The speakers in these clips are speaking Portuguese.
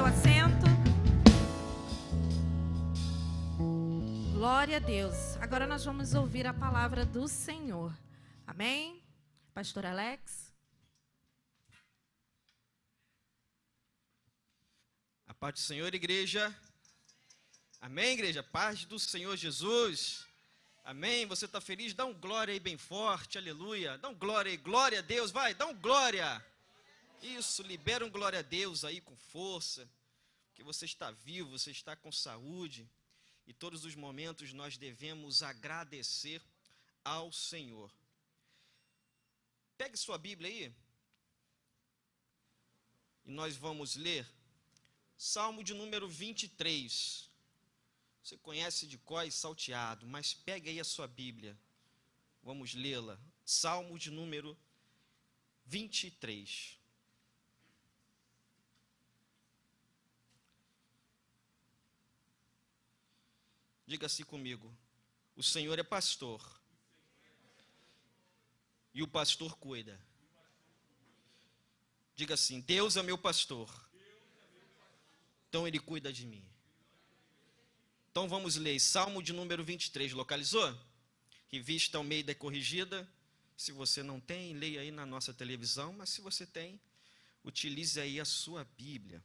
seu assento. Glória a Deus. Agora nós vamos ouvir a palavra do Senhor. Amém? Pastor Alex. A paz do Senhor, igreja. Amém, igreja? Paz do Senhor Jesus. Amém? Você está feliz? Dá um glória aí bem forte, aleluia. Dá um glória aí, glória a Deus, vai, dá um glória. Isso, libera um glória a Deus aí com força, porque você está vivo, você está com saúde, e todos os momentos nós devemos agradecer ao Senhor. Pegue sua Bíblia aí, e nós vamos ler Salmo de número 23. Você conhece de cor e salteado, mas pegue aí a sua Bíblia. Vamos lê-la. Salmo de número 23. Diga-se comigo: o Senhor é pastor, e o pastor cuida. Diga assim: Deus é meu pastor, então Ele cuida de mim. Então vamos ler Salmo de número 23, localizou? Revista Almeida Corrigida. Se você não tem, leia aí na nossa televisão, mas se você tem, utilize aí a sua Bíblia.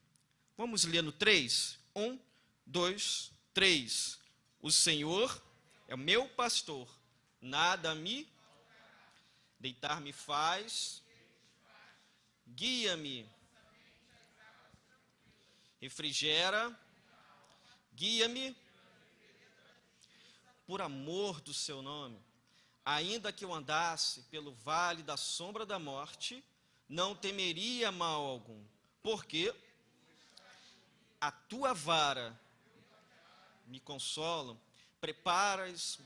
Vamos ler no 3? 1, 2, 3. O Senhor é o meu pastor, nada me deitar-me faz, guia-me, refrigera, guia-me, por amor do seu nome. Ainda que eu andasse pelo vale da sombra da morte, não temeria mal algum, porque a tua vara me consola, preparas,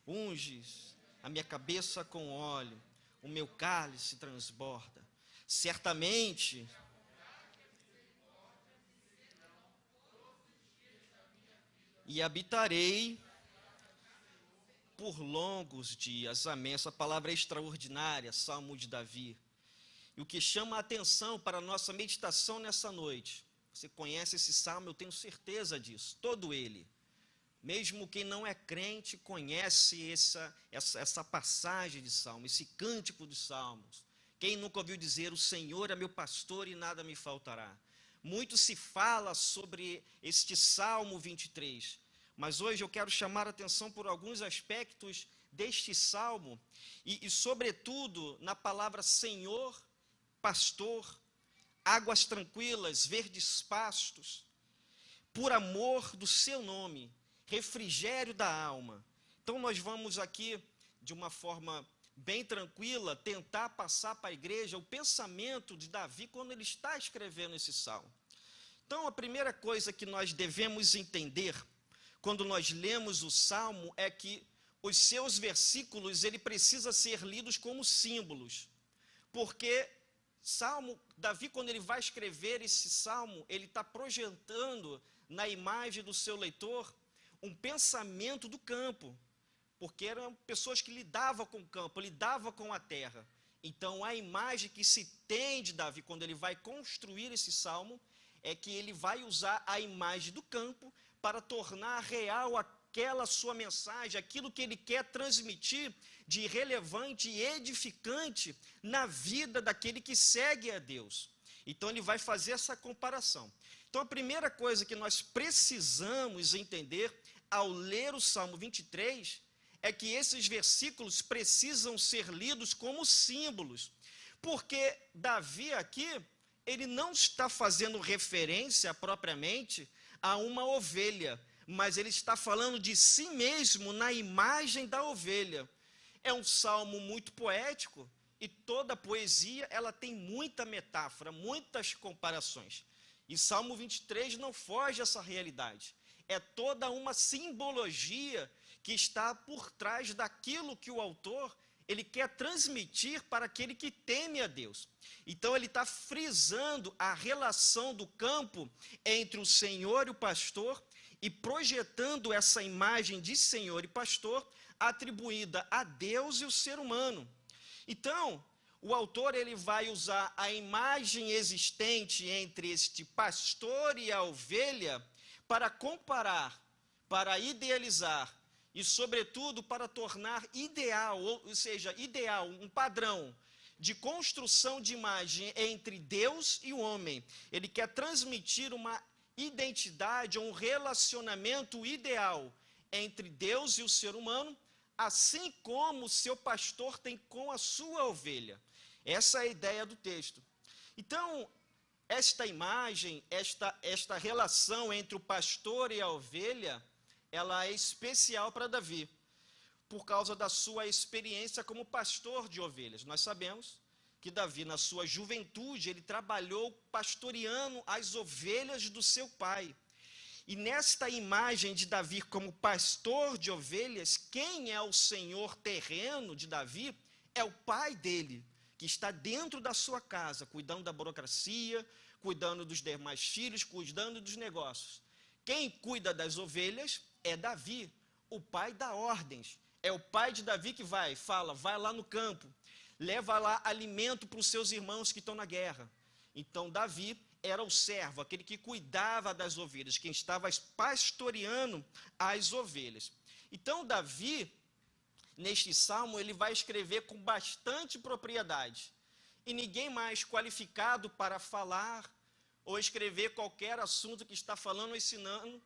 unges a minha cabeça com óleo, o meu cálice transborda. Certamente e habitarei por longos dias. Amém. Essa palavra é extraordinária, Salmo de Davi. E o que chama a atenção para a nossa meditação nessa noite, você conhece esse salmo, eu tenho certeza disso, todo ele. Mesmo quem não é crente conhece essa passagem de salmo, esse cântico de salmos. Quem nunca ouviu dizer: o Senhor é meu pastor e nada me faltará? Muito se fala sobre este Salmo 23, mas hoje eu quero chamar a atenção por alguns aspectos deste Salmo e sobretudo, na palavra Senhor, pastor, águas tranquilas, verdes pastos, por amor do seu nome, refrigério da alma. Então nós vamos aqui, de uma forma bem tranquila, tentar passar para a igreja o pensamento de Davi quando ele está escrevendo esse salmo. Então, a primeira coisa que nós devemos entender quando nós lemos o salmo é que os seus versículos, ele precisa ser lidos como símbolos, porque Davi, quando ele vai escrever esse salmo, ele está projetando na imagem do seu leitor um pensamento do campo, porque eram pessoas que lidavam com o campo, lidavam com a terra. Então, a imagem que se tem de Davi, quando ele vai construir esse salmo, é que ele vai usar a imagem do campo para tornar real aquela sua mensagem, aquilo que ele quer transmitir de relevante e edificante na vida daquele que segue a Deus. Então, ele vai fazer essa comparação. Então, a primeira coisa que nós precisamos entender ao ler o Salmo 23 é que esses versículos precisam ser lidos como símbolos, porque Davi aqui, ele não está fazendo referência propriamente a uma ovelha, mas ele está falando de si mesmo na imagem da ovelha. É um salmo muito poético e toda poesia ela tem muita metáfora, muitas comparações. E Salmo 23 não foge a essa realidade. É toda uma simbologia que está por trás daquilo que o autor ele quer transmitir para aquele que teme a Deus. Então ele está frisando a relação do campo entre o Senhor e o pastor e projetando essa imagem de Senhor e pastor atribuída a Deus e o ser humano. Então, o autor ele vai usar a imagem existente entre este pastor e a ovelha para comparar, para idealizar e, sobretudo, para tornar ideal, ou seja, ideal, um padrão de construção de imagem entre Deus e o homem. Ele quer transmitir uma identidade, um relacionamento ideal entre Deus e o ser humano, assim como o seu pastor tem com a sua ovelha. Essa é a ideia do texto. Então, esta imagem, esta relação entre o pastor e a ovelha, ela é especial para Davi, por causa da sua experiência como pastor de ovelhas. Nós sabemos que Davi, na sua juventude, ele trabalhou pastoreando as ovelhas do seu pai. E nesta imagem de Davi como pastor de ovelhas, quem é o senhor terreno de Davi é o pai dele, que está dentro da sua casa, cuidando da burocracia, cuidando dos demais filhos, cuidando dos negócios. Quem cuida das ovelhas é Davi, o pai dá ordens. É o pai de Davi que fala, vai lá no campo, leva lá alimento para os seus irmãos que estão na guerra. Então Davi era o servo, aquele que cuidava das ovelhas, quem estava pastoreando as ovelhas. Então Davi, neste salmo, ele vai escrever com bastante propriedade. E ninguém mais qualificado para falar ou escrever qualquer assunto que está falando ou ensinando,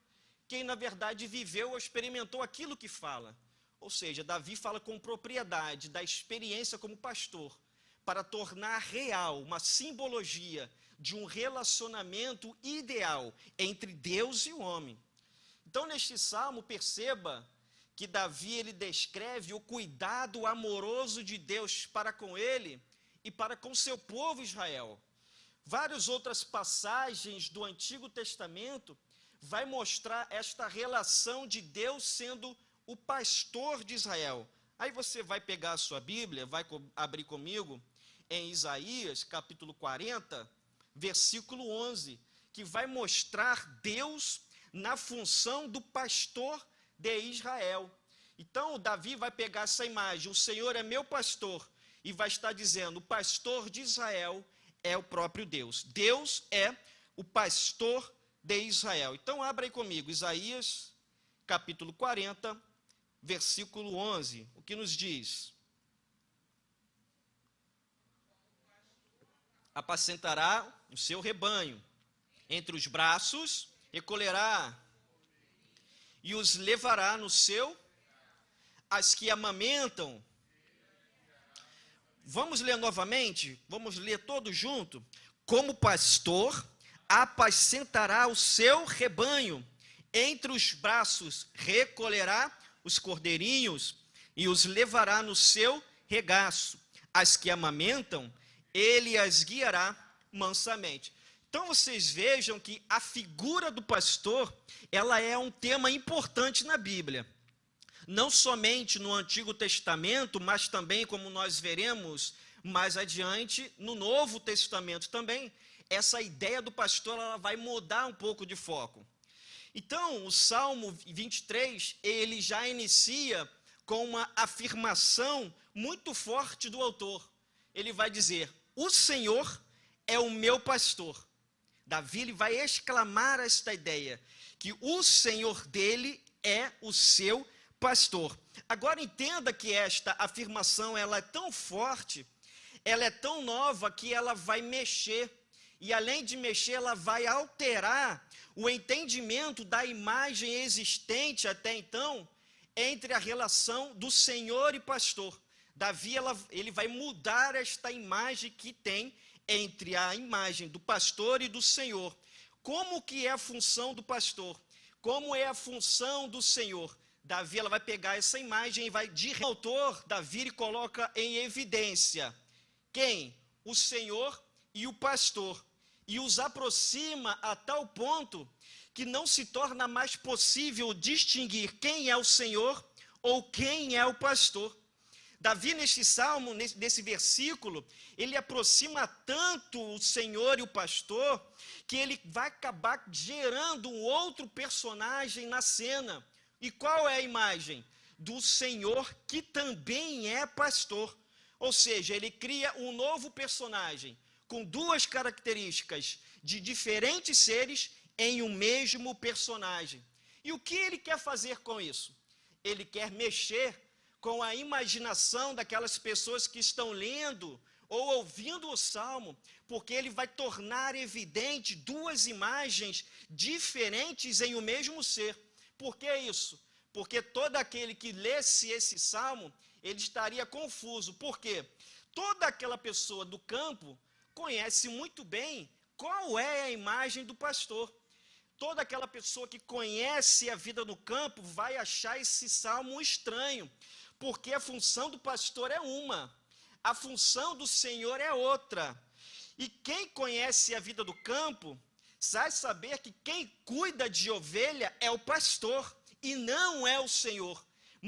quem na verdade viveu ou experimentou aquilo que fala. Ou seja, Davi fala com propriedade da experiência como pastor, para tornar real uma simbologia de um relacionamento ideal entre Deus e o homem. Então, neste salmo, perceba que Davi ele descreve o cuidado amoroso de Deus para com ele e para com seu povo Israel. Várias outras passagens do Antigo Testamento vai mostrar esta relação de Deus sendo o pastor de Israel. Aí você vai pegar a sua Bíblia, vai abrir comigo em Isaías, capítulo 40, versículo 11, que vai mostrar Deus na função do pastor de Israel. Então, Davi vai pegar essa imagem, o Senhor é meu pastor, e vai estar dizendo, o pastor de Israel é o próprio Deus. Deus é o pastor de Israel. Então, abra aí comigo, Isaías, capítulo 40, versículo 11, o que nos diz? Apacentará o seu rebanho, entre os braços recolherá, e os levará no seu, as que amamentam. Vamos ler novamente? Vamos ler todos juntos? Como pastor, apacentará o seu rebanho, entre os braços recolherá os cordeirinhos e os levará no seu regaço. As que amamentam, ele as guiará mansamente. Então vocês vejam que a figura do pastor, ela é um tema importante na Bíblia. Não somente no Antigo Testamento, mas também, como nós veremos mais adiante, no Novo Testamento também. Essa ideia do pastor, ela vai mudar um pouco de foco. Então, o Salmo 23, ele já inicia com uma afirmação muito forte do autor. Ele vai dizer, o Senhor é o meu pastor. Davi ele vai exclamar esta ideia, que o Senhor dele é o seu pastor. Agora entenda que esta afirmação ela é tão forte, ela é tão nova que ela vai mexer, e além de mexer, ela vai alterar o entendimento da imagem existente até então, entre a relação do Senhor e pastor. Davi ele vai mudar esta imagem que tem entre a imagem do pastor e do Senhor. Como que é a função do pastor? Como é a função do Senhor? Davi ela vai pegar essa imagem e vai o autor, Davi, ele coloca em evidência quem? O Senhor e o pastor. E os aproxima a tal ponto que não se torna mais possível distinguir quem é o Senhor ou quem é o pastor. Davi, neste salmo, nesse versículo, ele aproxima tanto o Senhor e o pastor, que ele vai acabar gerando um outro personagem na cena. E qual é a imagem? Do Senhor que também é pastor. Ou seja, ele cria um novo personagem, com duas características de diferentes seres em um mesmo personagem. E o que ele quer fazer com isso? Ele quer mexer com a imaginação daquelas pessoas que estão lendo ou ouvindo o Salmo, porque ele vai tornar evidente duas imagens diferentes em um mesmo ser. Por que isso? Porque todo aquele que lesse esse Salmo, ele estaria confuso. Por quê? Toda aquela pessoa do campo conhece muito bem qual é a imagem do pastor. Toda aquela pessoa que conhece a vida no campo vai achar esse salmo estranho, porque a função do pastor é uma, a função do Senhor é outra. E quem conhece a vida do campo, vai saber que quem cuida de ovelha é o pastor, e não é o Senhor.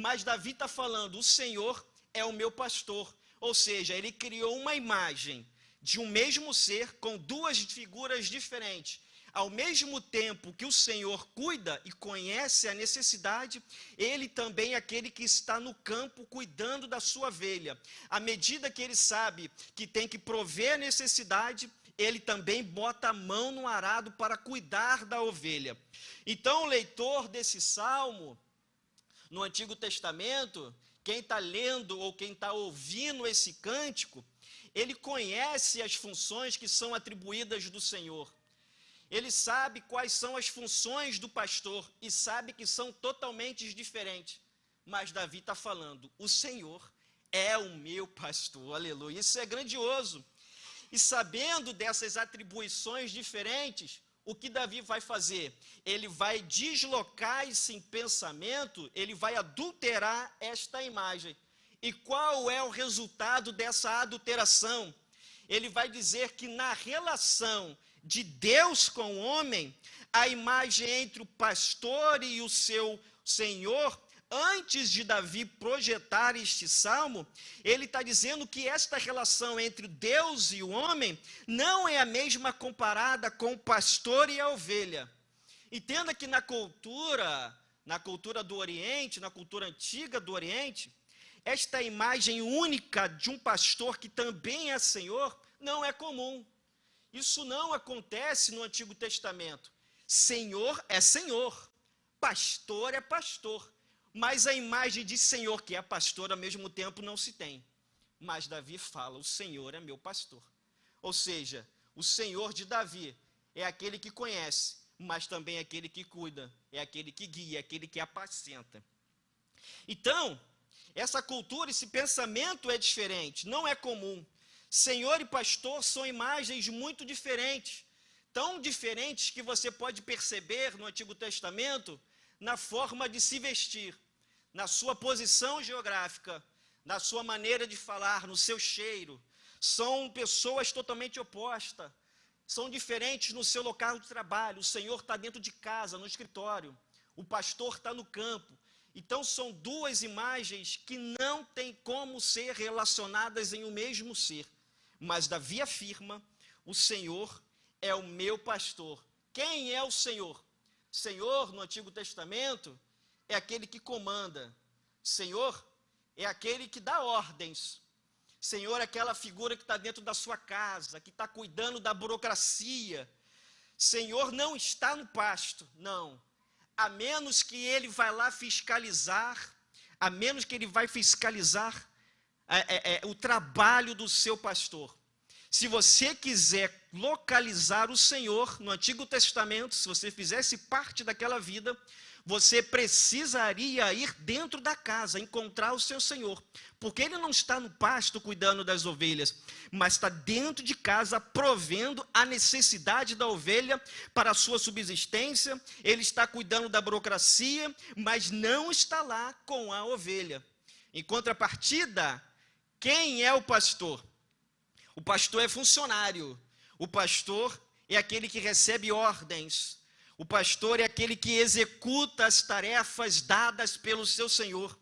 Mas Davi está falando, o Senhor é o meu pastor. Ou seja, ele criou uma imagem de um mesmo ser com duas figuras diferentes. Ao mesmo tempo que o Senhor cuida e conhece a necessidade, ele também é aquele que está no campo cuidando da sua ovelha. À medida que ele sabe que tem que prover a necessidade, ele também bota a mão no arado para cuidar da ovelha. Então, o leitor desse salmo, no Antigo Testamento, quem está lendo ou quem está ouvindo esse cântico, ele conhece as funções que são atribuídas do Senhor. Ele sabe quais são as funções do pastor e sabe que são totalmente diferentes. Mas Davi está falando, o Senhor é o meu pastor, aleluia. Isso é grandioso. E sabendo dessas atribuições diferentes, o que Davi vai fazer? Ele vai deslocar esse pensamento, ele vai adulterar esta imagem. E qual é o resultado dessa adulteração? Ele vai dizer que na relação de Deus com o homem, a imagem entre o pastor e o seu Senhor, antes de Davi projetar este salmo, ele está dizendo que esta relação entre Deus e o homem não é a mesma comparada com o pastor e a ovelha. Entenda que na cultura do Oriente, na cultura antiga do Oriente, esta imagem única de um pastor que também é Senhor não é comum. Isso não acontece no Antigo Testamento. Senhor é Senhor, pastor é pastor, mas a imagem de Senhor, que é pastor, ao mesmo tempo não se tem. Mas Davi fala, o Senhor é meu pastor. Ou seja, o Senhor de Davi é aquele que conhece, mas também é aquele que cuida, é aquele que guia, é aquele que apacenta. Então, essa cultura, esse pensamento é diferente, não é comum. Senhor e pastor são imagens muito diferentes, tão diferentes que você pode perceber no Antigo Testamento na forma de se vestir, na sua posição geográfica, na sua maneira de falar, no seu cheiro. São pessoas totalmente opostas, são diferentes no seu local de trabalho. O Senhor está dentro de casa, no escritório, o pastor está no campo. Então são duas imagens que não têm como ser relacionadas em um mesmo ser. Mas Davi afirma, o Senhor é o meu pastor. Quem é o Senhor? Senhor, no Antigo Testamento, é aquele que comanda. Senhor é aquele que dá ordens. Senhor é aquela figura que está dentro da sua casa, que está cuidando da burocracia. Senhor não está no pasto, não. A menos que ele vai lá fiscalizar, o trabalho do seu pastor. Se você quiser localizar o Senhor no Antigo Testamento, se você fizesse parte daquela vida, você precisaria ir dentro da casa, encontrar o seu Senhor, porque ele não está no pasto cuidando das ovelhas, mas está dentro de casa provendo a necessidade da ovelha para a sua subsistência. Ele está cuidando da burocracia, mas não está lá com a ovelha. Em contrapartida, quem é o pastor? O pastor é funcionário. O pastor é aquele que recebe ordens. O pastor é aquele que executa as tarefas dadas pelo seu Senhor.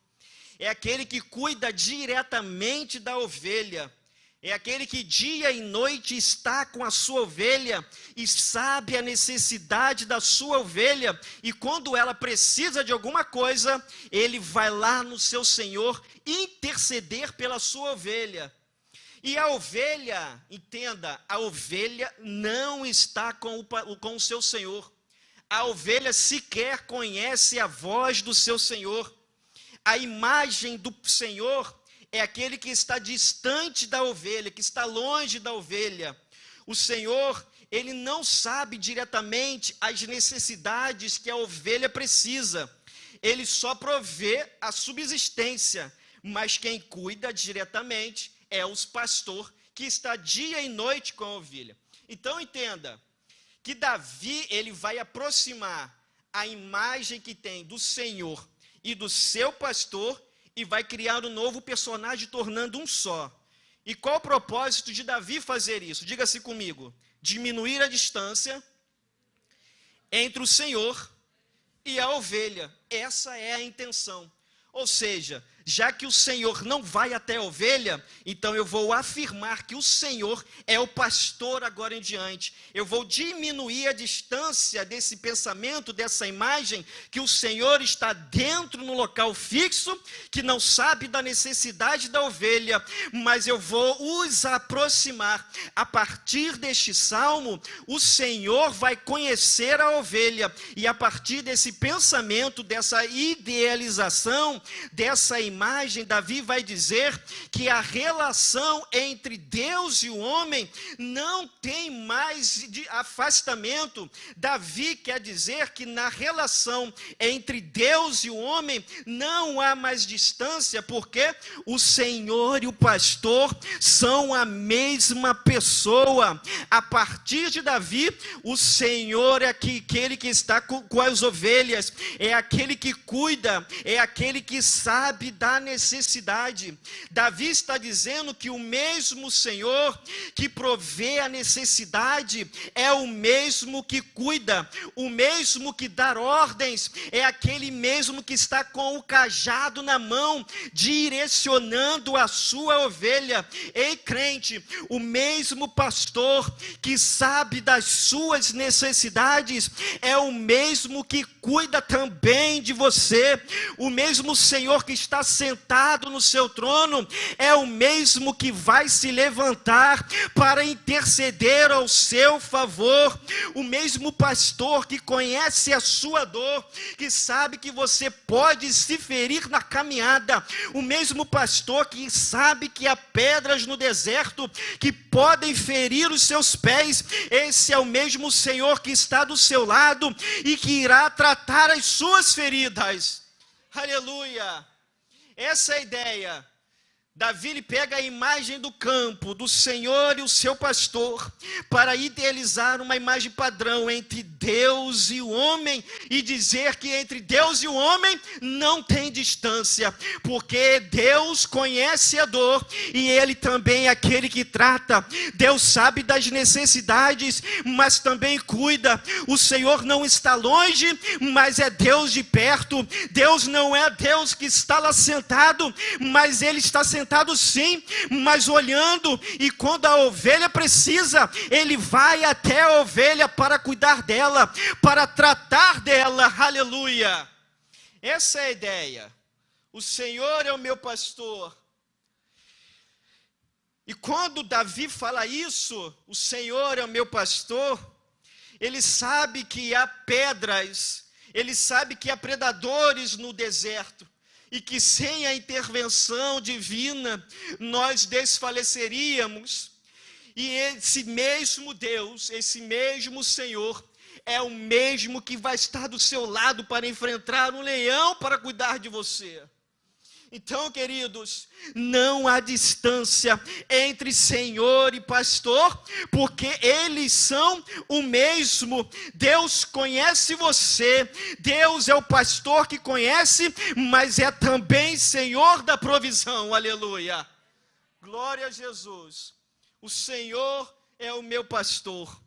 É aquele que cuida diretamente da ovelha. É aquele que dia e noite está com a sua ovelha e sabe a necessidade da sua ovelha. E quando ela precisa de alguma coisa, ele vai lá no seu Senhor interceder pela sua ovelha. E a ovelha, entenda, a ovelha não está com o seu Senhor. A ovelha sequer conhece a voz do seu Senhor. A imagem do Senhor é aquele que está distante da ovelha, que está longe da ovelha. O Senhor, ele não sabe diretamente as necessidades que a ovelha precisa. Ele só provê a subsistência, mas quem cuida diretamente é o pastor que está dia e noite com a ovelha. Então entenda que Davi, ele vai aproximar a imagem que tem do Senhor e do seu pastor e vai criar um novo personagem, tornando um só. E qual o propósito de Davi fazer isso? Diga-se comigo: diminuir a distância entre o Senhor e a ovelha. Essa é a intenção. Ou seja, já que o Senhor não vai até a ovelha, então eu vou afirmar que o Senhor é o pastor agora em diante. Eu vou diminuir a distância desse pensamento, dessa imagem, que o Senhor está dentro no local fixo, que não sabe da necessidade da ovelha, mas eu vou os aproximar. A partir deste salmo, o Senhor vai conhecer a ovelha, e a partir desse pensamento, dessa idealização, dessa imagem, Davi vai dizer que a relação entre Deus e o homem não tem mais de afastamento. Davi quer dizer que na relação entre Deus e o homem não há mais distância, porque o Senhor e o pastor são a mesma pessoa. A partir de Davi, o Senhor é aquele que está com as ovelhas, é aquele que cuida, é aquele que sabe da necessidade. Davi está dizendo que o mesmo Senhor que provê a necessidade é o mesmo que cuida, o mesmo que dá ordens, é aquele mesmo que está com o cajado na mão, direcionando a sua ovelha. Ei, crente, o mesmo pastor que sabe das suas necessidades é o mesmo que cuida também de você. O mesmo Senhor que está sentado no seu trono é o mesmo que vai se levantar para interceder ao seu favor. O mesmo pastor que conhece a sua dor, que sabe que você pode se ferir na caminhada. O mesmo pastor que sabe que há pedras no deserto que podem ferir os seus pés. Esse é o mesmo Senhor que está do seu lado e que irá tratar as suas feridas. Aleluia! Essa é a ideia. Davi ele pega a imagem do campo, do Senhor e o seu pastor, para idealizar uma imagem padrão entre Deus e o homem, e dizer que entre Deus e o homem não tem distância, porque Deus conhece a dor, e Ele também é aquele que trata. Deus sabe das necessidades, mas também cuida. O Senhor não está longe, mas é Deus de perto. Deus não é Deus que está lá sentado, mas Ele está sentado sim, mas olhando, e quando a ovelha precisa, ele vai até a ovelha para cuidar dela, para tratar dela. Aleluia! Essa é a ideia. O Senhor é o meu pastor. E quando Davi fala isso, o Senhor é o meu pastor, ele sabe que há pedras, ele sabe que há predadores no deserto, e que sem a intervenção divina, nós desfaleceríamos. E esse mesmo Deus, esse mesmo Senhor, é o mesmo que vai estar do seu lado para enfrentar um leão, para cuidar de você. Então, queridos, não há distância entre Senhor e pastor, porque eles são o mesmo. Deus conhece você, Deus é o pastor que conhece, mas é também Senhor da provisão. Aleluia! Glória a Jesus. O Senhor é o meu pastor.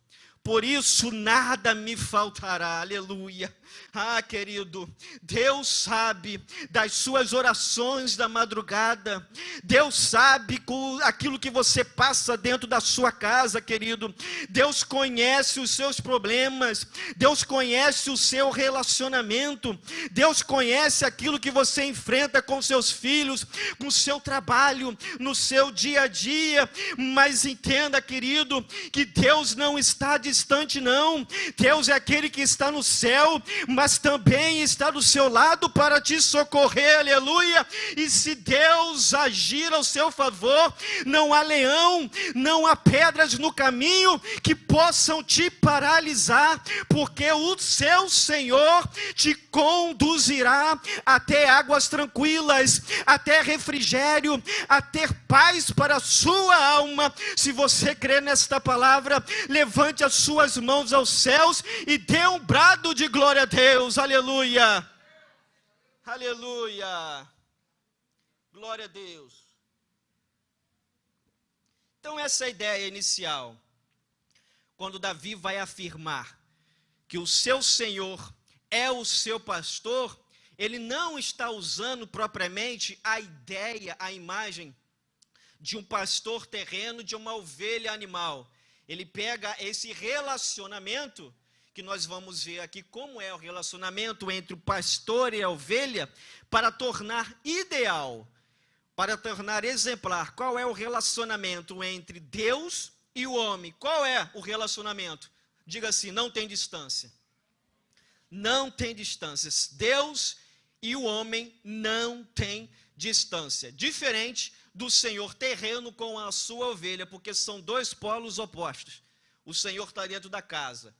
por isso nada me faltará. Aleluia. Ah, querido, Deus sabe das suas orações da madrugada. Deus sabe com aquilo que você passa dentro da sua casa, querido. Deus conhece os seus problemas. Deus conhece o seu relacionamento. Deus conhece aquilo que você enfrenta com seus filhos, com o seu trabalho, no seu dia a dia. Mas entenda, querido, que Deus não está distante, não. Deus é aquele que está no céu, mas também está do seu lado para te socorrer, aleluia. E se Deus agir ao seu favor, não há leão, não há pedras no caminho que possam te paralisar, porque o seu Senhor te conduzirá até águas tranquilas, até refrigério, a ter paz para a sua alma. Se você crê nesta palavra, levante as suas mãos aos céus e dê um brado de glória a Deus. Aleluia, aleluia, glória a Deus. Então essa é a ideia inicial, quando Davi vai afirmar que o seu Senhor é o seu pastor, ele não está usando propriamente a ideia, a imagem de um pastor terreno, de uma ovelha animal. Ele pega esse relacionamento, que nós vamos ver aqui como é o relacionamento entre o pastor e a ovelha, para tornar ideal, para tornar exemplar. Qual é o relacionamento entre Deus e o homem? Qual é o relacionamento? Diga assim, não tem distância. Não tem distâncias. Deus e o homem não tem distância. Diferente do Senhor terreno com a sua ovelha, porque são dois polos opostos. O Senhor está dentro da casa,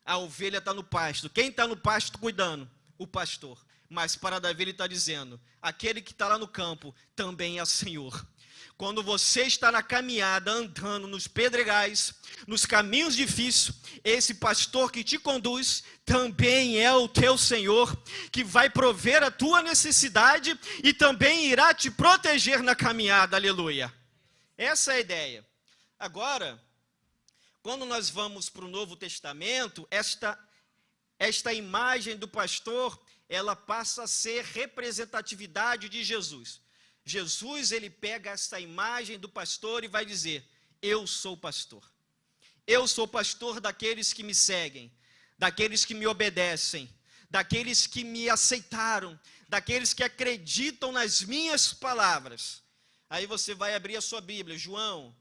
a ovelha está no pasto. Quem está no pasto cuidando? O pastor. Mas para Davi ele está dizendo, aquele que está lá no campo também é Senhor. Quando você está na caminhada, andando nos pedregais, nos caminhos difíceis, esse pastor que te conduz também é o teu Senhor, que vai prover a tua necessidade e também irá te proteger na caminhada, aleluia. Essa é a ideia. Agora, quando nós vamos para o Novo Testamento, esta imagem do pastor, ela passa a ser representatividade de Jesus. Jesus, ele pega essa imagem do pastor e vai dizer, eu sou pastor. Eu sou pastor daqueles que me seguem, daqueles que me obedecem, daqueles que me aceitaram, daqueles que acreditam nas minhas palavras. Aí você vai abrir a sua Bíblia, João,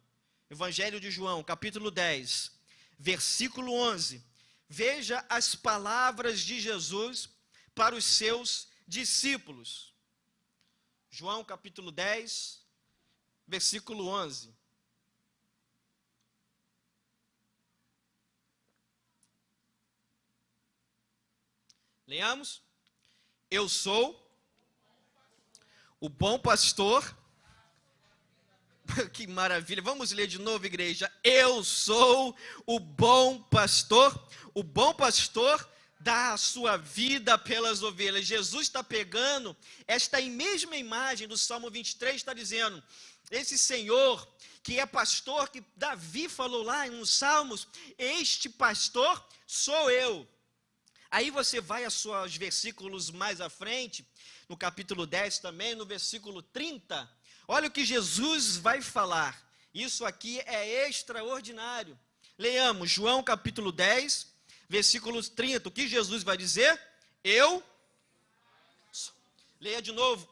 Evangelho de João, capítulo 10, versículo 11. Veja as palavras de Jesus para os seus discípulos. João, capítulo 10, versículo 11. Leamos. Eu sou o bom pastor. Que maravilha. Vamos ler de novo, igreja. Eu sou o bom pastor. O bom pastor dá a sua vida pelas ovelhas. Jesus está pegando esta mesma imagem do Salmo 23, está dizendo, esse Senhor que é pastor, que Davi falou lá nos Salmos, este pastor sou eu. Aí você vai aos versículos mais à frente, no capítulo 10 também, no versículo 30, olha o que Jesus vai falar. Isso aqui é extraordinário. Leamos João capítulo 10, versículos 30, o que Jesus vai dizer? Leia de novo,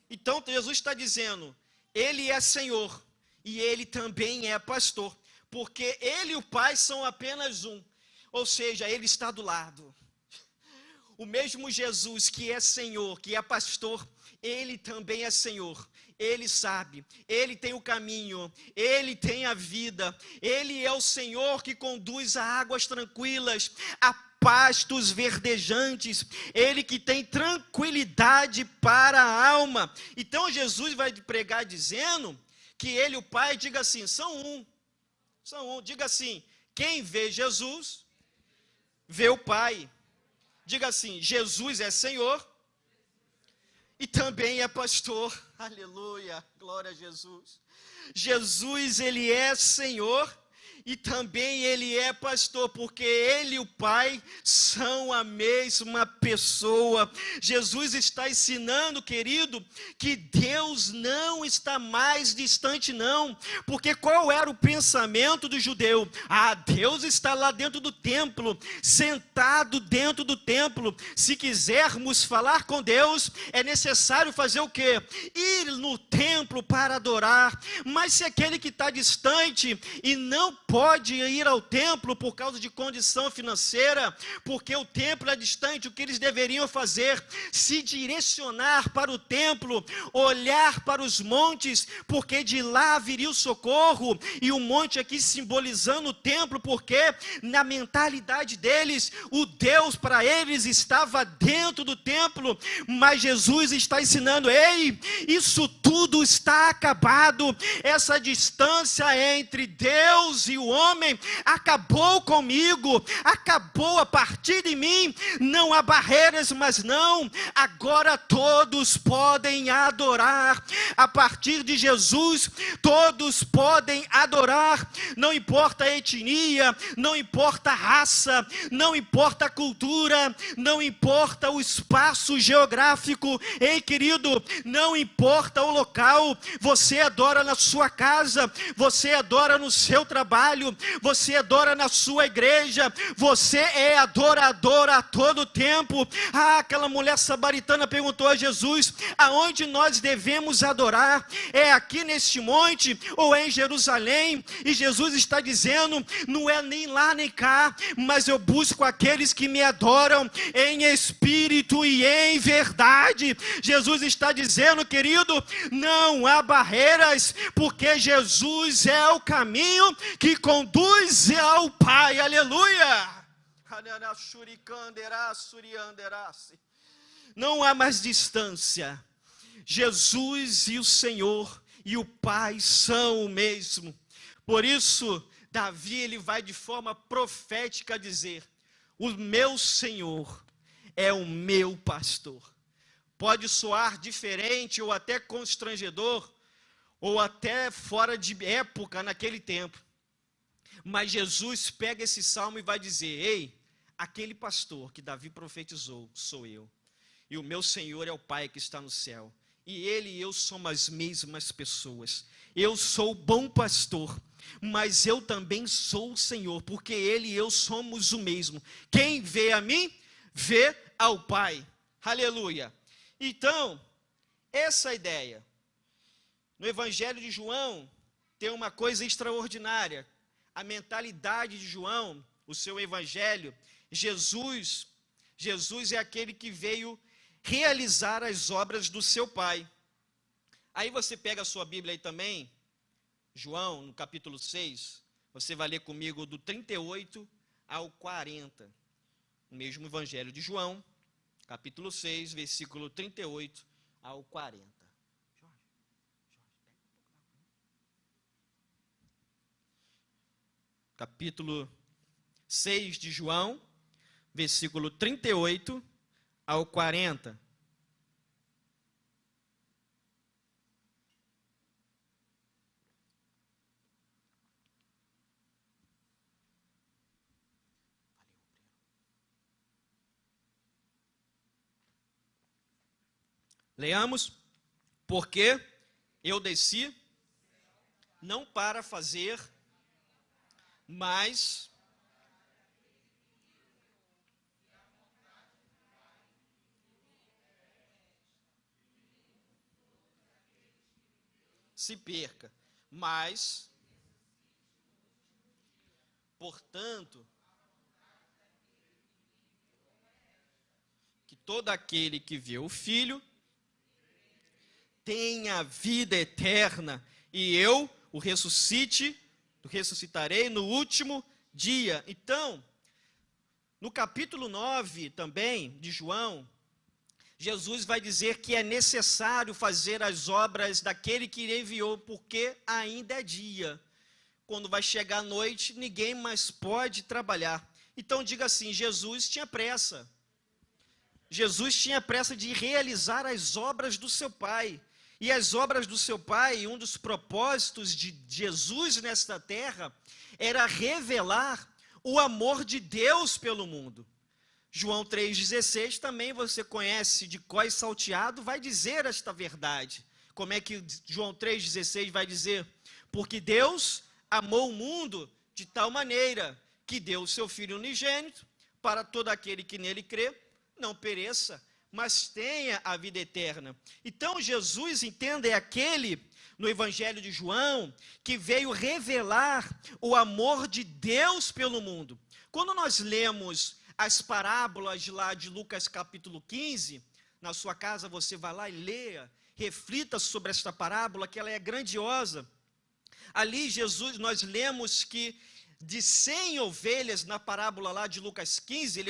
Então Jesus está dizendo, ele é Senhor, e ele também é pastor, porque ele e o Pai são apenas um, ou seja, ele está do lado. O mesmo Jesus que é Senhor, que é pastor, ele também é Senhor. Ele sabe, ele tem o caminho, ele tem a vida, ele é o Senhor que conduz a águas tranquilas, a pastos verdejantes, ele que tem tranquilidade para a alma. Então Jesus vai pregar dizendo que ele e o Pai, diga assim, são um, diga assim, quem vê Jesus, vê o Pai. Diga assim, Jesus é Senhor e também é pastor. Aleluia, glória a Jesus. Jesus, ele é Senhor E também ele é pastor, porque ele e o Pai são a mesma pessoa. Jesus está ensinando, querido, que Deus não está mais distante não, porque qual era o pensamento do judeu? Deus está lá dentro do templo, sentado dentro do templo. Se quisermos falar com Deus, é necessário fazer o quê? Ir no templo para adorar. Mas se aquele que está distante e não pode ir ao templo por causa de condição financeira, porque o templo é distante, o que eles deveriam fazer? Se direcionar para o templo, olhar para os montes, porque de lá viria o socorro, e o monte aqui simbolizando o templo, porque na mentalidade deles, o Deus para eles estava dentro do templo, mas Jesus está ensinando, ei, isso tudo está acabado, essa distância entre Deus e o homem acabou comigo, acabou a partir de mim, não há barreiras, mas não, agora todos podem adorar, a partir de Jesus, todos podem adorar, não importa a etnia, não importa a raça, não importa a cultura, não importa o espaço geográfico, ei querido, não importa o local, você adora na sua casa, você adora no seu trabalho, você adora na sua igreja, você é adorador a todo tempo. Aquela mulher samaritana perguntou a Jesus, aonde nós devemos adorar? É aqui neste monte ou é em Jerusalém? E Jesus está dizendo, não é nem lá nem cá, mas eu busco aqueles que me adoram em espírito e em verdade. Jesus está dizendo, querido, não há barreiras, porque Jesus é o caminho que conduz ao Pai, aleluia. Não há mais distância, Jesus e o Senhor e o Pai são o mesmo. Por isso, Davi ele vai de forma profética dizer, o meu Senhor é o meu pastor. Pode soar diferente ou até constrangedor, ou até fora de época naquele tempo. Mas Jesus pega esse salmo e vai dizer, ei, aquele pastor que Davi profetizou sou eu. E o meu Senhor é o Pai que está no céu. E ele e eu somos as mesmas pessoas. Eu sou o bom pastor, mas eu também sou o Senhor, porque ele e eu somos o mesmo. Quem vê a mim, vê ao Pai. Aleluia. Então, essa ideia. No Evangelho de João, tem uma coisa extraordinária. A mentalidade de João, o seu Evangelho, Jesus é aquele que veio realizar as obras do seu Pai. Aí você pega a sua Bíblia aí também, João, no capítulo 6, você vai ler comigo do 38 ao 40. O mesmo Evangelho de João, capítulo 6, versículo 38 ao 40. Capítulo 6 de João, versículo 38 ao 40. Leamos, porque eu desci, não para fazer, mas se perca, mas, portanto, que todo aquele que vê o Filho tenha a vida eterna, e eu o ressuscitarei no último dia. Então, no capítulo 9 também de João, Jesus vai dizer que é necessário fazer as obras daquele que enviou, porque ainda é dia. Quando vai chegar a noite, ninguém mais pode trabalhar. Então diga assim, Jesus tinha pressa. Jesus tinha pressa de realizar as obras do seu Pai. E as obras do seu Pai, um dos propósitos de Jesus nesta terra, era revelar o amor de Deus pelo mundo. João 3,16 também você conhece de cor salteado, vai dizer esta verdade. Como é que João 3,16 vai dizer? Porque Deus amou o mundo de tal maneira que deu o seu Filho unigênito para todo aquele que nele crê, não pereça, mas tenha a vida eterna. Então Jesus, entenda, é aquele no Evangelho de João que veio revelar o amor de Deus pelo mundo. Quando nós lemos as parábolas lá de Lucas capítulo 15, na sua casa você vai lá e leia, reflita sobre esta parábola, que ela é grandiosa. Ali nós lemos que de 100 ovelhas, na parábola lá de Lucas 15,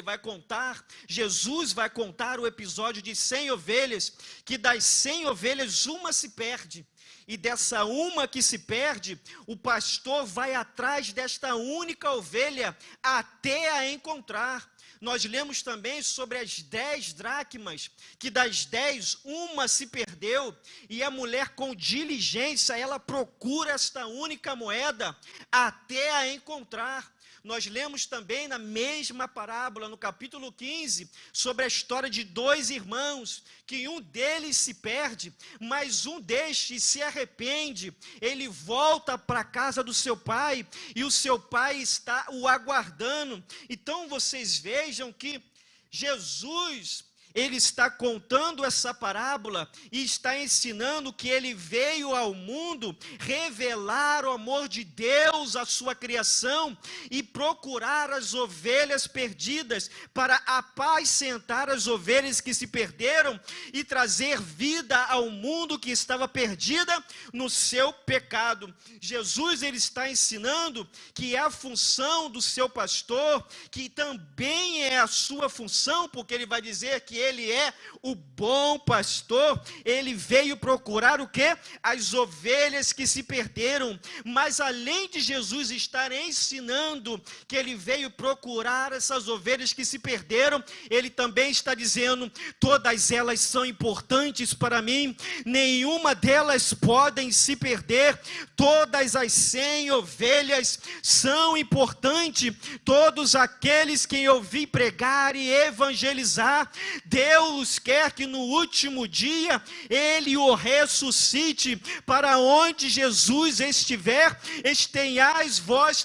Jesus vai contar o episódio de 100 ovelhas, que das 100 ovelhas, uma se perde. E dessa uma que se perde, o pastor vai atrás desta única ovelha até a encontrar. Nós lemos também sobre as 10 dracmas, que das 10, uma se perdeu, e a mulher com diligência, ela procura esta única moeda até a encontrar. Nós lemos também na mesma parábola, no capítulo 15, sobre a história de 2 irmãos, que um deles se perde, mas um destes se arrepende, ele volta para a casa do seu pai, e o seu pai está o aguardando. Então vocês vejam que Jesus, ele está contando essa parábola e está ensinando que ele veio ao mundo revelar o amor de Deus à sua criação e procurar as ovelhas perdidas para apacentar as ovelhas que se perderam e trazer vida ao mundo que estava perdida no seu pecado. Jesus, ele está ensinando que é a função do seu pastor, que também é a sua função, porque ele vai dizer que ele é o bom pastor. Ele veio procurar o quê? As ovelhas que se perderam. Mas além de Jesus estar ensinando que ele veio procurar essas ovelhas que se perderam, ele também está dizendo: todas elas são importantes para mim, nenhuma delas podem se perder. Todas as 100 ovelhas são importantes. Todos aqueles que eu vi pregar e evangelizar, Deus quer que no último dia ele o ressuscite. Para onde Jesus estiver, estejais vós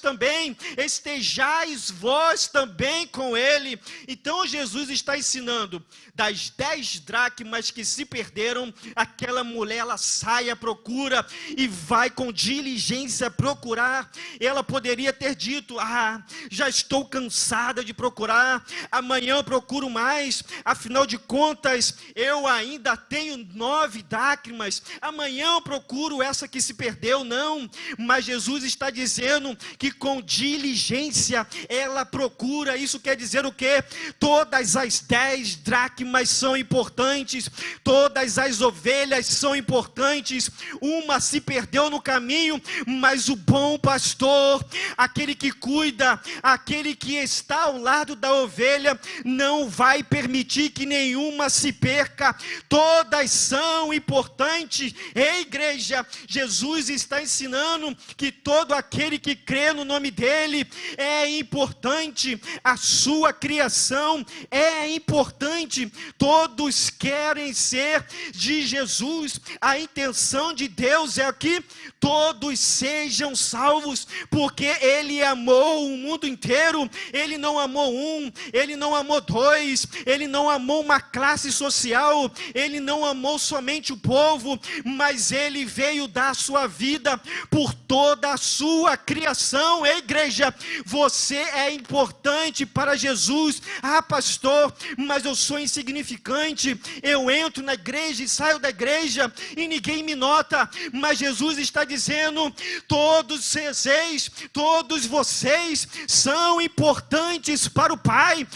também com ele. Então Jesus está ensinando, das 10 dracmas que se perderam, aquela mulher, ela sai à procura e vai com diligência procurar. Ela poderia ter dito: já estou cansada de procurar, amanhã eu procuro mais, afinal de contas, eu ainda tenho 9 dracmas, amanhã eu procuro essa que se perdeu. Não, mas Jesus está dizendo que com diligência ela procura. Isso quer dizer o quê? Todas as 10 dracmas são importantes, todas as ovelhas são importantes. Uma se perdeu no caminho, mas o bom pastor, aquele que cuida, aquele que está ao lado da ovelha, não vai permitir que nenhuma se perca. Todas são importantes. Ei, igreja, Jesus está ensinando que todo aquele que crê no nome dele é importante. A sua criação é importante. Todos querem ser de Jesus. A intenção de Deus é que todos sejam salvos, porque ele amou o mundo inteiro. Ele não amou um, ele não amou dois, ele não amou uma classe social, ele não amou somente o povo, mas ele veio dar sua vida por toda a sua criação. Ei, igreja, você é importante para Jesus. Pastor, mas eu sou insignificante, eu entro na igreja e saio da igreja e ninguém me nota. Mas Jesus está dizendo: todos vocês são importantes para o Pai.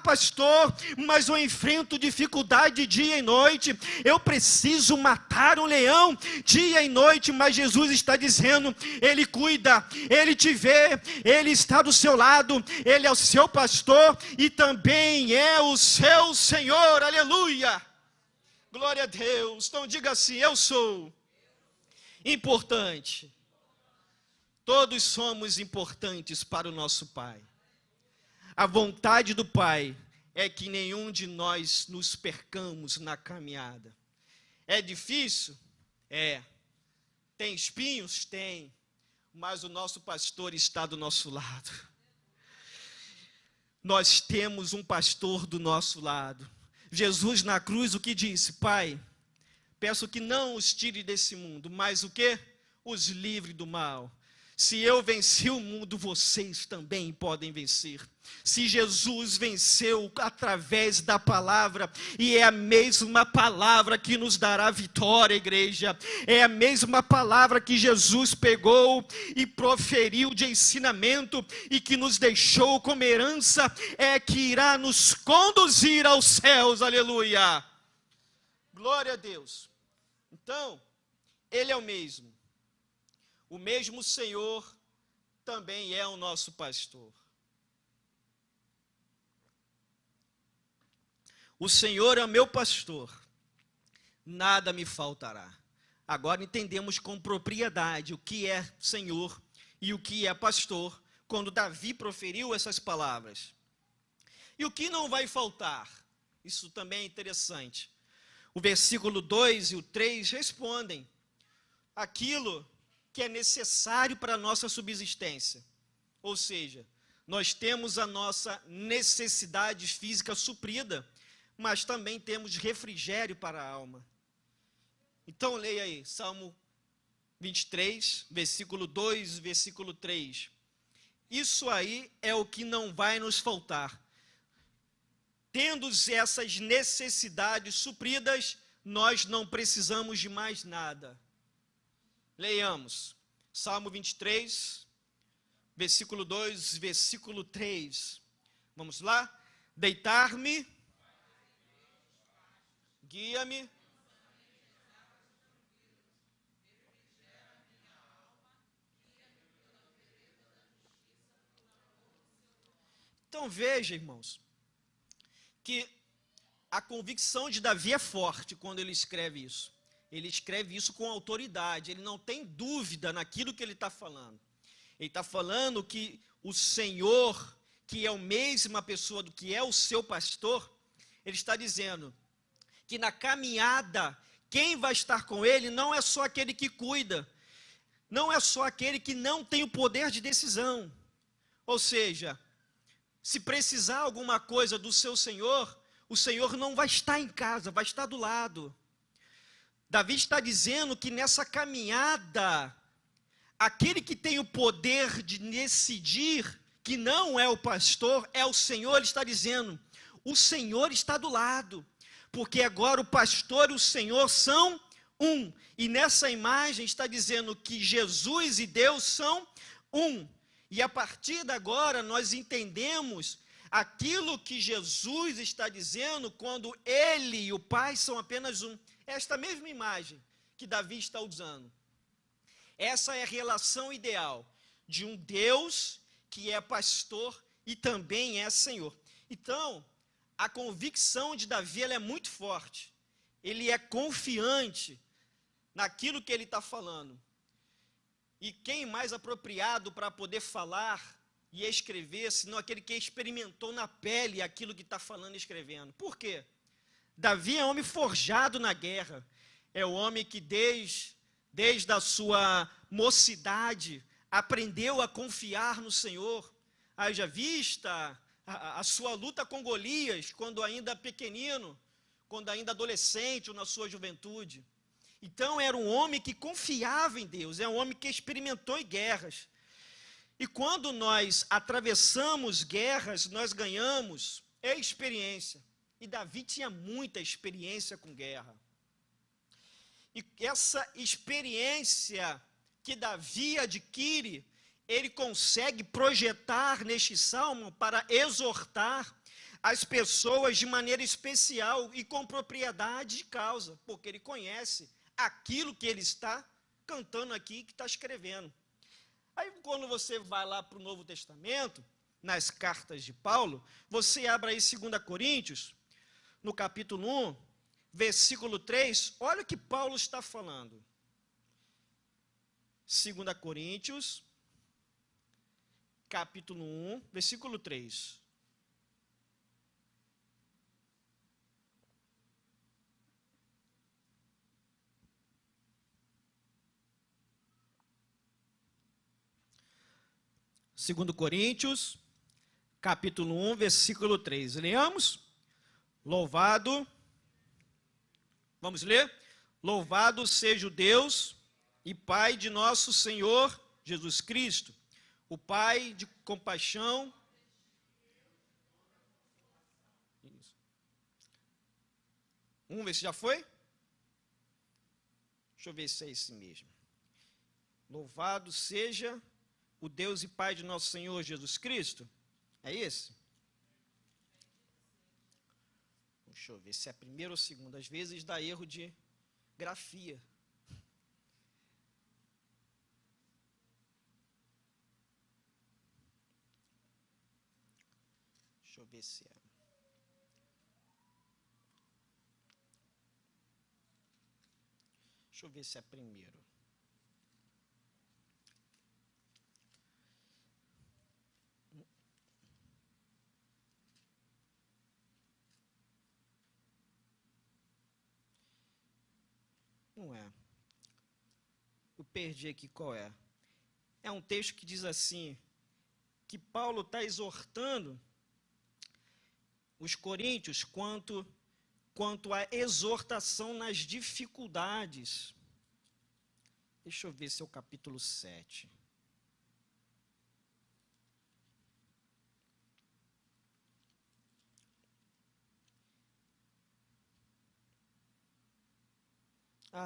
Pastor, mas eu enfrento dificuldade dia e noite, eu preciso matar um leão dia e noite. Mas Jesus está dizendo: ele cuida, ele te vê, ele está do seu lado, ele é o seu pastor e também é o seu Senhor. Aleluia! Glória a Deus. Então diga assim: eu sou importante. Todos somos importantes para o nosso Pai. A vontade do Pai é que nenhum de nós nos percamos na caminhada. É difícil? É. Tem espinhos? Tem. Mas o nosso pastor está do nosso lado. Nós temos um pastor do nosso lado. Jesus na cruz o que disse? Pai, peço que não os tire desse mundo, mas o quê? Os livre do mal. Se eu venci o mundo, vocês também podem vencer. Se Jesus venceu através da palavra, e é a mesma palavra que nos dará vitória, igreja. É a mesma palavra que Jesus pegou e proferiu de ensinamento e que nos deixou como herança, é que irá nos conduzir aos céus, aleluia. Glória a Deus. Então, Ele é o mesmo. O mesmo Senhor também é o nosso pastor. O Senhor é o meu pastor, nada me faltará. Agora entendemos com propriedade o que é Senhor e o que é pastor, quando Davi proferiu essas palavras. E o que não vai faltar? Isso também é interessante. O versículo 2 e o 3 respondem aquilo que é necessário para a nossa subsistência. Ou seja, nós temos a nossa necessidade física suprida, mas também temos refrigério para a alma. Então leia aí, Salmo 23, versículo 2, versículo 3. Isso aí é o que não vai nos faltar. Tendo essas necessidades supridas, nós não precisamos de mais nada. Leiamos, Salmo 23, versículo 2, versículo 3. Vamos lá? Deitar-me, guia-me, então veja, irmãos, que a convicção de Davi é forte quando ele escreve isso. Ele escreve isso com autoridade, ele não tem dúvida naquilo que ele está falando. Ele está falando que o Senhor, que é a mesma pessoa do que é o seu pastor, ele está dizendo que na caminhada, quem vai estar com ele não é só aquele que cuida, não é só aquele que não tem o poder de decisão. Ou seja, se precisar alguma coisa do seu Senhor, o Senhor não vai estar em casa, vai estar do lado. Davi está dizendo que nessa caminhada, aquele que tem o poder de decidir, que não é o pastor, é o Senhor. Ele está dizendo, o Senhor está do lado, porque agora o pastor e o Senhor são um. E nessa imagem está dizendo que Jesus e Deus são um. E a partir de agora nós entendemos aquilo que Jesus está dizendo quando Ele e o Pai são apenas um. Esta mesma imagem que Davi está usando. Essa é a relação ideal de um Deus que é pastor e também é Senhor. Então, a convicção de Davi ela é muito forte. Ele é confiante naquilo que ele está falando. E quem mais apropriado para poder falar e escrever, senão aquele que experimentou na pele aquilo que está falando e escrevendo. Por quê? Davi é homem forjado na guerra, é o homem que desde a sua mocidade aprendeu a confiar no Senhor. Haja vista a sua luta com Golias, quando ainda pequenino, quando ainda adolescente ou na sua juventude. Então era um homem que confiava em Deus, é um homem que experimentou em guerras. E quando nós atravessamos guerras, nós ganhamos experiência. E Davi tinha muita experiência com guerra. E essa experiência que Davi adquire, ele consegue projetar neste salmo para exortar as pessoas de maneira especial e com propriedade de causa, porque ele conhece aquilo que ele está cantando aqui, que está escrevendo. Aí quando você vai lá para o Novo Testamento, nas cartas de Paulo, você abre aí 2 Coríntios, no capítulo 1, versículo 3, olha o que Paulo está falando. 2 Coríntios, capítulo 1, versículo 3. Segundo Coríntios, capítulo 1, versículo 3. Leamos? Louvado, vamos ler? Louvado seja o Deus e Pai de nosso Senhor Jesus Cristo, o Pai de compaixão. Isso. Vamos ver se já foi? Deixa eu ver se é esse mesmo. Louvado seja o Deus e Pai de nosso Senhor Jesus Cristo. É esse? Deixa eu ver se é a primeira ou segunda. Às vezes dá erro de grafia. Deixa eu ver se é. Deixa eu ver se é primeiro. Não é. Eu perdi aqui qual é. É um texto que diz assim, que Paulo está exortando os coríntios quanto à exortação nas dificuldades. Deixa eu ver se é o capítulo 7.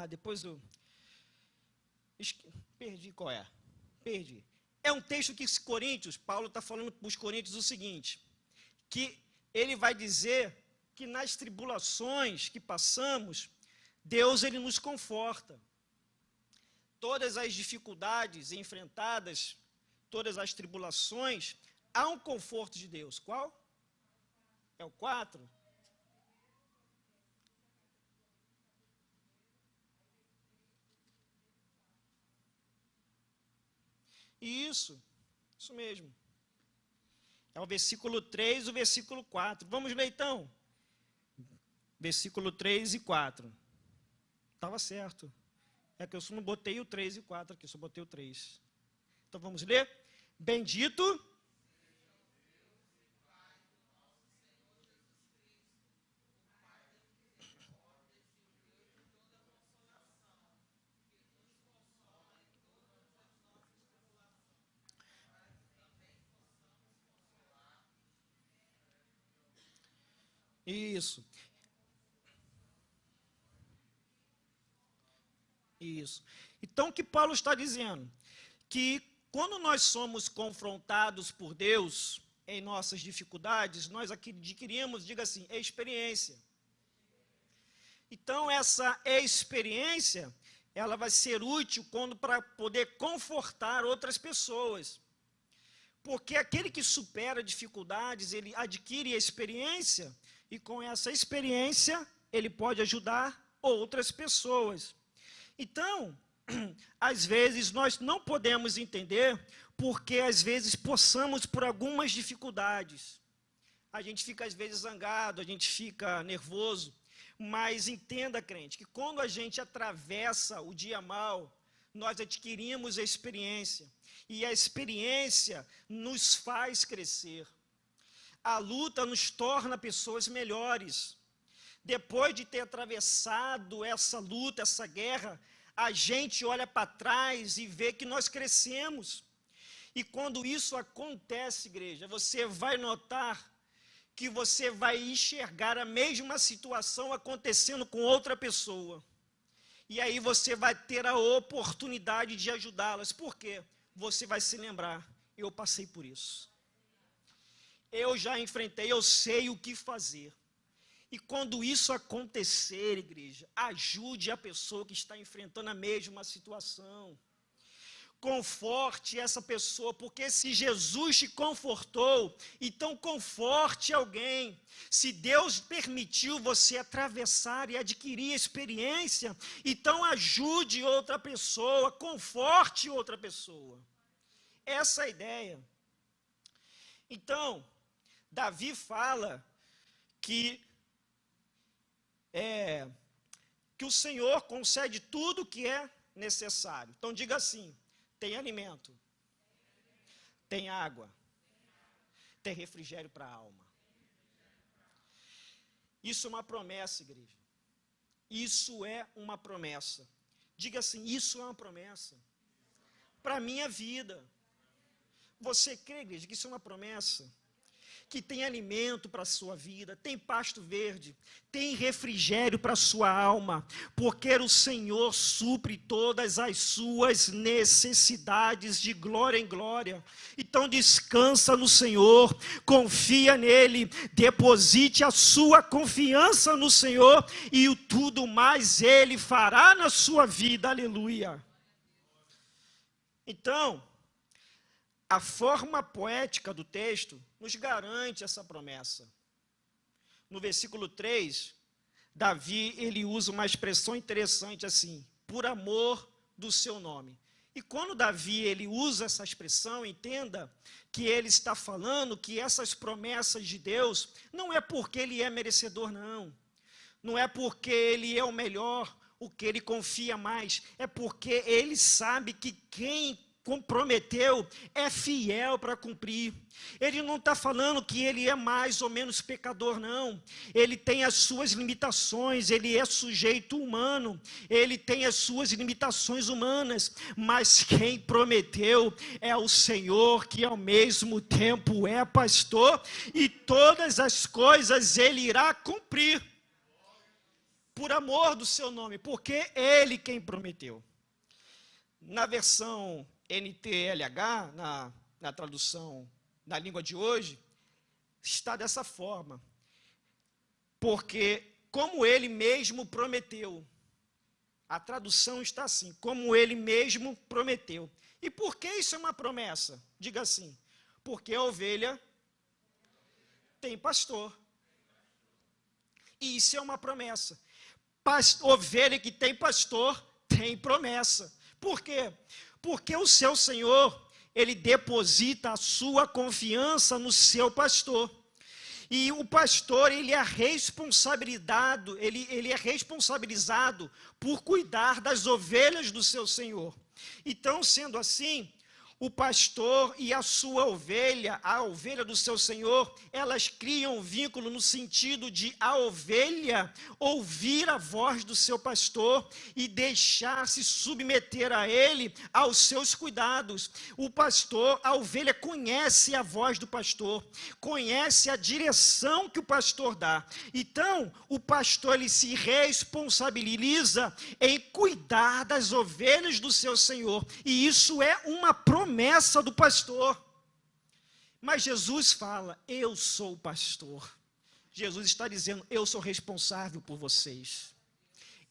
Depois eu perdi qual é. Perdi. É um texto que os coríntios, Paulo está falando para os coríntios o seguinte, que ele vai dizer que nas tribulações que passamos, Deus ele nos conforta. Todas as dificuldades enfrentadas, todas as tribulações, há um conforto de Deus. Qual? É o 4? Isso mesmo. É o versículo 3 e o versículo 4. Vamos ler então? Versículo 3 e 4. Estava certo. É que eu só não botei o 3 e 4 aqui, só botei o 3. Então vamos ler? Bendito Isso. Então, o que Paulo está dizendo? Que quando nós somos confrontados por Deus em nossas dificuldades, nós adquirimos, diga assim, experiência. Então, essa experiência, ela vai ser útil para poder confortar outras pessoas. Porque aquele que supera dificuldades, ele adquire experiência, e com essa experiência, ele pode ajudar outras pessoas. Então, às vezes, nós não podemos entender porque, às vezes, passamos por algumas dificuldades. A gente fica, às vezes, zangado, a gente fica nervoso, mas entenda, crente, que quando a gente atravessa o dia mal, nós adquirimos a experiência, e a experiência nos faz crescer. A luta nos torna pessoas melhores. Depois de ter atravessado essa luta, essa guerra, a gente olha para trás e vê que nós crescemos. E quando isso acontece, igreja, você vai notar que você vai enxergar a mesma situação acontecendo com outra pessoa. E aí você vai ter a oportunidade de ajudá-las. Por quê? Você vai se lembrar, eu passei por isso. Eu já enfrentei, eu sei o que fazer. E quando isso acontecer, igreja, ajude a pessoa que está enfrentando a mesma situação. conforte essa pessoa, porque se Jesus te confortou, então conforte alguém. Se Deus permitiu você atravessar e adquirir experiência, então ajude outra pessoa, conforte outra pessoa. Essa é a ideia. Então, Davi fala que o Senhor concede tudo o que é necessário. Então diga assim: tem alimento, tem água, tem refrigério para a alma. Isso é uma promessa, igreja. Isso é uma promessa. Diga assim: isso é uma promessa para a minha vida. Você crê, igreja, que isso é uma promessa? Que tem alimento para a sua vida, tem pasto verde, tem refrigério para a sua alma, porque o Senhor supre todas as suas necessidades de glória em glória. Então descansa no Senhor, confia nele, deposite a sua confiança no Senhor e o tudo mais ele fará na sua vida, aleluia. Então, a forma poética do texto nos garante essa promessa. No versículo 3, Davi, ele usa uma expressão interessante assim: por amor do seu nome. E quando Davi, ele usa essa expressão, entenda que ele está falando que essas promessas de Deus, não é porque ele é merecedor, não. Não é porque ele é o melhor, o que ele confia mais. É porque ele sabe que quem comprometeu é fiel para cumprir. Ele não está falando que ele é mais ou menos pecador, não. Ele tem as suas limitações, ele é sujeito humano, ele tem as suas limitações humanas, mas quem prometeu é o Senhor, que ao mesmo tempo é pastor, e todas as coisas ele irá cumprir, por amor do seu nome, porque ele quem prometeu. Na versão NTLH, na tradução da língua de hoje, está dessa forma: porque como ele mesmo prometeu. A tradução está assim: como ele mesmo prometeu. E por que isso é uma promessa? Diga assim: porque a ovelha tem pastor. E isso é uma promessa. Ovelha que tem pastor tem promessa. Por quê? Porque o seu Senhor, ele deposita a sua confiança no seu pastor. E o pastor, ele é responsabilizado por cuidar das ovelhas do seu Senhor. Então, sendo assim, o pastor e a sua ovelha, a ovelha do seu Senhor, elas criam um vínculo no sentido de a ovelha ouvir a voz do seu pastor e deixar-se submeter a ele, aos seus cuidados. O pastor, a ovelha conhece a voz do pastor, conhece a direção que o pastor dá. Então, o pastor, ele se responsabiliza em cuidar das ovelhas do seu Senhor. E isso é uma promessa do pastor. Mas Jesus fala: eu sou o pastor. Jesus está dizendo: eu sou responsável por vocês.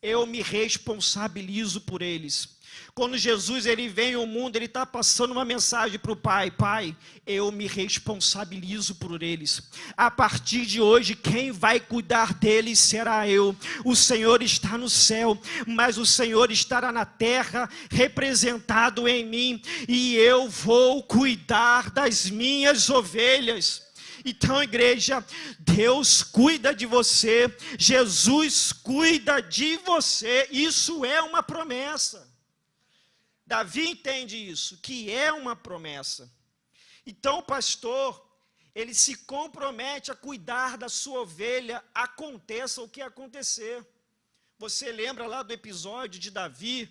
Eu me responsabilizo por eles. Quando Jesus ele vem ao mundo, ele está passando uma mensagem para o Pai: Pai, eu me responsabilizo por eles. A partir de hoje, quem vai cuidar deles será eu. O Senhor está no céu, mas o Senhor estará na terra, representado em mim, e eu vou cuidar das minhas ovelhas. Então, igreja, Deus cuida de você, Jesus cuida de você. Isso é uma promessa. Davi entende isso, que é uma promessa. Então o pastor, ele se compromete a cuidar da sua ovelha, aconteça o que acontecer. Você lembra lá do episódio de Davi,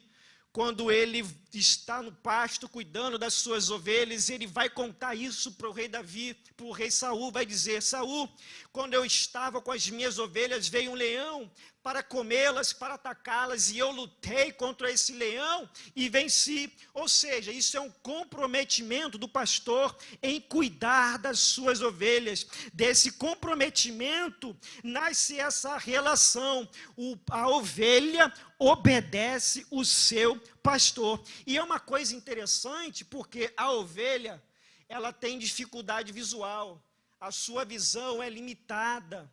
quando ele está no pasto cuidando das suas ovelhas, ele vai contar isso para o rei Davi, para o rei Saul, vai dizer: Saul, quando eu estava com as minhas ovelhas, veio um leão para comê-las, para atacá-las, e eu lutei contra esse leão e venci. Ou seja, isso é um comprometimento do pastor em cuidar das suas ovelhas. Desse comprometimento nasce essa relação. A ovelha obedece o seu pastor. E é uma coisa interessante, porque a ovelha, ela tem dificuldade visual, a sua visão é limitada,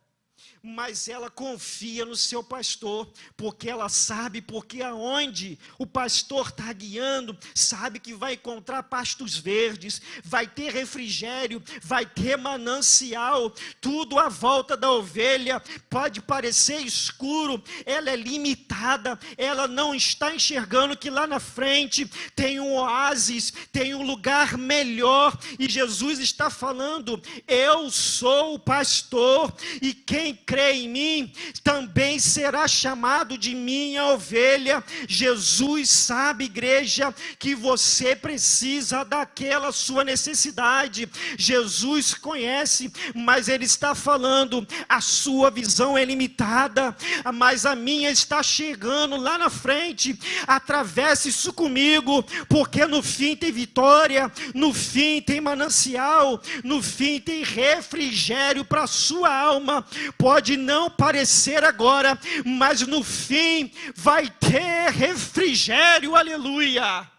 mas ela confia no seu pastor, porque ela sabe, porque aonde o pastor está guiando, sabe que vai encontrar pastos verdes, vai ter refrigério, vai ter manancial, tudo à volta da ovelha. Pode parecer escuro, ela é limitada, ela não está enxergando que lá na frente tem um oásis, tem um lugar melhor, e Jesus está falando: eu sou o pastor, e quem crê em mim também será chamado de minha ovelha. Jesus sabe, igreja, que você precisa daquela sua necessidade. Jesus conhece, mas Ele está falando: a sua visão é limitada, mas a minha está chegando lá na frente. Atravesse isso comigo, porque no fim tem vitória, no fim tem manancial, no fim tem refrigério para a sua alma. Pode não parecer agora, mas no fim vai ter refrigério, aleluia.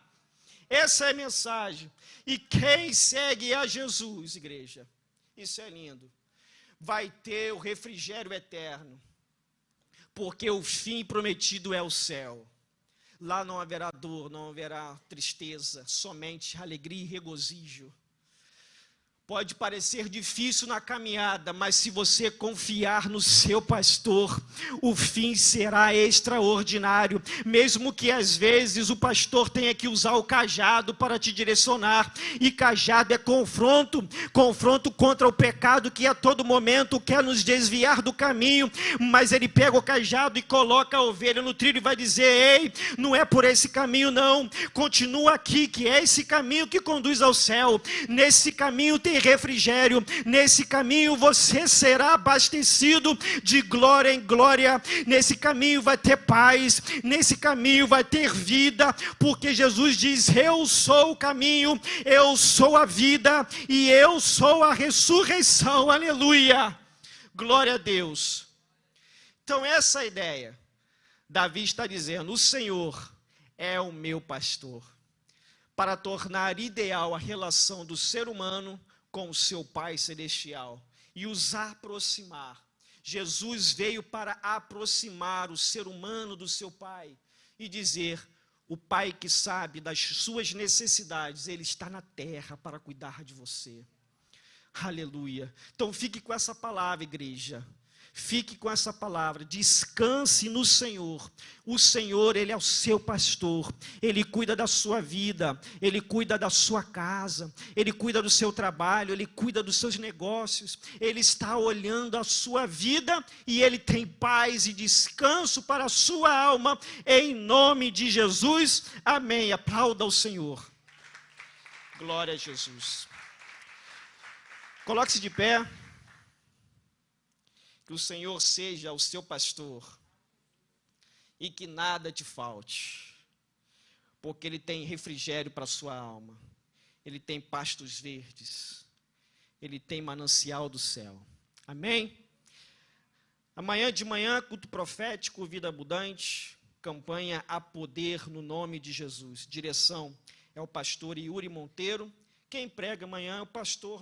Essa é a mensagem. E quem segue a Jesus, igreja, isso é lindo, vai ter o refrigério eterno, porque o fim prometido é o céu. Lá não haverá dor, não haverá tristeza, somente alegria e regozijo. Pode parecer difícil na caminhada, mas se você confiar no seu pastor, o fim será extraordinário. Mesmo que às vezes o pastor tenha que usar o cajado para te direcionar, e cajado é confronto contra o pecado que a todo momento quer nos desviar do caminho, mas ele pega o cajado e coloca a ovelha no trilho e vai dizer: ei, não é por esse caminho não, continua aqui, que é esse caminho que conduz ao céu. Nesse caminho tem refrigério, nesse caminho você será abastecido de glória em glória, nesse caminho vai ter paz, nesse caminho vai ter vida, porque Jesus diz: eu sou o caminho, eu sou a vida e eu sou a ressurreição, aleluia, glória a Deus. Então essa é a ideia. Davi está dizendo: o Senhor é o meu pastor, para tornar ideal a relação do ser humano com o seu Pai Celestial e os aproximar. Jesus veio para aproximar o ser humano do seu Pai e dizer: o Pai que sabe das suas necessidades, Ele está na terra para cuidar de você. Aleluia. Então fique com essa palavra, igreja. Fique com essa palavra, descanse no Senhor. O Senhor, Ele é o seu pastor, Ele cuida da sua vida, Ele cuida da sua casa, Ele cuida do seu trabalho, Ele cuida dos seus negócios, Ele está olhando a sua vida e Ele tem paz e descanso para a sua alma, em nome de Jesus, amém. Aplauda o Senhor. Glória a Jesus. Coloque-se de pé. Que o Senhor seja o seu pastor e que nada te falte, porque Ele tem refrigério para a sua alma, Ele tem pastos verdes, Ele tem manancial do céu. Amém? Amanhã de manhã, culto profético, vida abundante, campanha A Poder no nome de Jesus. Direção é o pastor Yuri Monteiro. Quem prega amanhã é o pastor